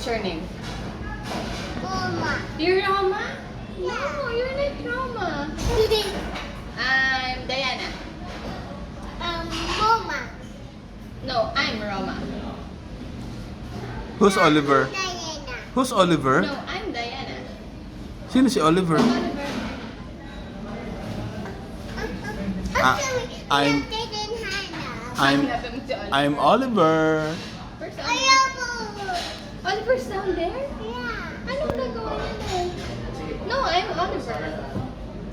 What's your name? Mama. You're Roma? Yeah. No, you're not Roma. I'm Diana. Mama. No, I'm Roma. Who's Oliver? Diana. Who's Oliver? No, I'm Diana. Sino si Oliver? Oliver. I'm- Hanapin mo si Oliver. I'm Oliver. Where's Oliver? Ayoko. Oliver's down there? Yeah. Anong nagawa niya doon? No, I'm Oliver.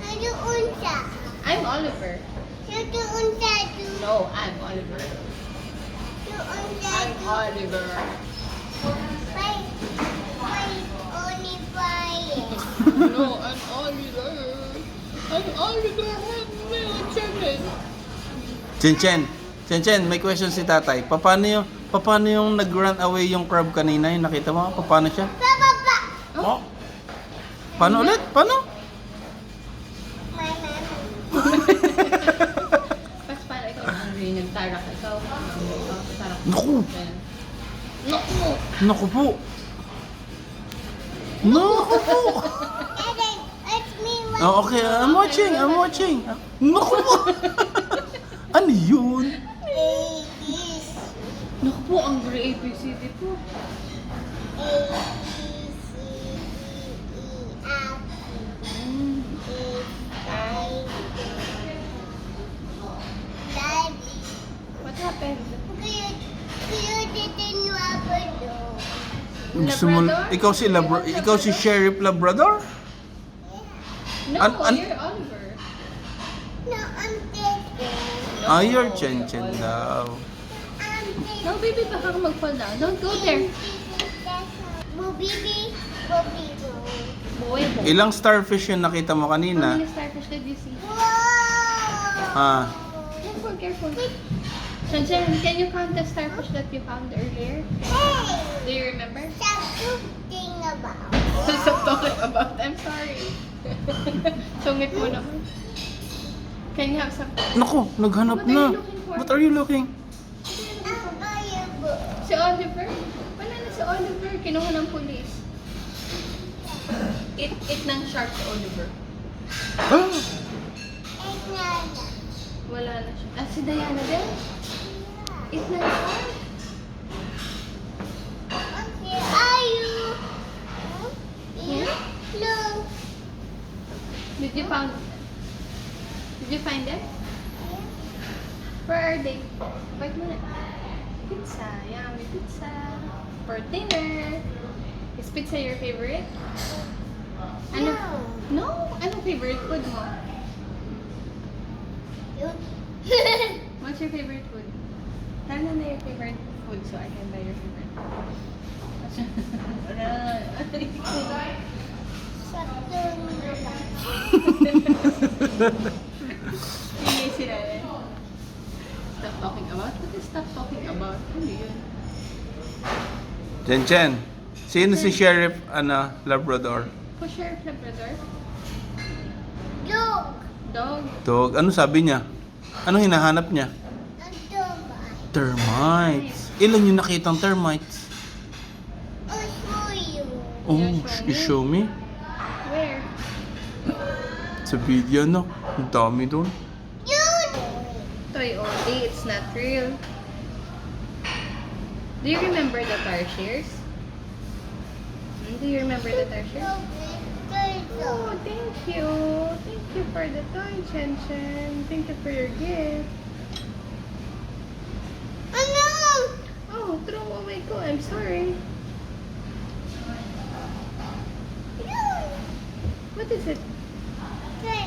Ano unsa? I'm Oliver. Ano unsa tu? No, I'm Oliver. Ano unsa I'm tu? Oliver. May only fire. No, I'm Oliver. I'm Oliver. Chen, may question si tatay. Paano yung nag-run away yung crab kanina? Yung nakita mo? Paano siya? Papa. Oh. Paano ulit? Paano? My mama. Pas para ikaw hungry, nagtarak ikaw. Tarak. Naku! Naku! Naku po! Naku po! Daddy, it's me. Oh, okay, I'm watching. Naku po! Ano yun? Is Naku po, ang ABCD po. A B C D E F Daddy. What happened? Kuya didn't wabado. Gusto mo, ikaw si Sheriff Labrador? No, An- you're Oliver. No, I'm taking. Ah, you're Chen daw. I'm taking. No, baby, baka ka mag-fall down. Don't go there. Bubibi. Boy, boy. Ilang starfish yung nakita mo How kanina? many starfish did you see? Wow. Ah, Careful. Shanshan, can you count the starfish that you found earlier? Hey. Do you remember? Stop talking about. Stop talking about. I'm sorry. Sungit mo naman. Can you have some? naku, naghanap na. What are you looking? Si Oliver? Wala na si Oliver. Kinuha ng pulis. It ng shark si Oliver. Ah, Wala na siya. Ah, si Diana din? It ng shark? Did you find them? Where are they? Wait muna. Pizza. Yummy pizza. For dinner. Is pizza your favorite? Ano? No. Ano favorite food mo? What's your favorite food? Tell na your favorite food so I can buy your favorite. Hindi sila eh. Stop talking about? What is stop talking about? Ano yun? Chen, sino si Sheriff Labrador? For Sheriff Labrador? Dog. Dog? Dog, ano sabi niya? Anong hinahanap niya? Ang dog. Termites. Ilan yung nakitang termites? I'll show you. Oh, Yeah, you show me? Where? Sa video, no? Ang dami doon. Yun. Toy only, it's not real. Do you remember the tarsiers? Do you remember the tarsiers? Oh, thank you. Thank you for the toy, Chen Chen. Thank you for your gift. Ano? Oh, throw away ko. I'm sorry. Yun. What is it? Okay.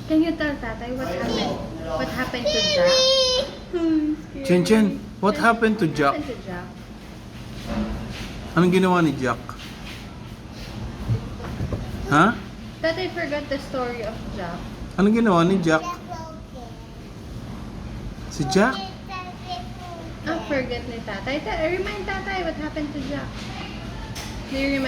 Can you tell Tatay what happened? What happened to Jack? Chen, what happened to What Jack? happened to Jack? Anong ginawa ni Jack? Ha? Tatay forgot the story of Jack. Anong ginawa ni Jack? Si Jack? Ah, forget ni Tatay. Remind Tatay what happened to Jack. Do you remember?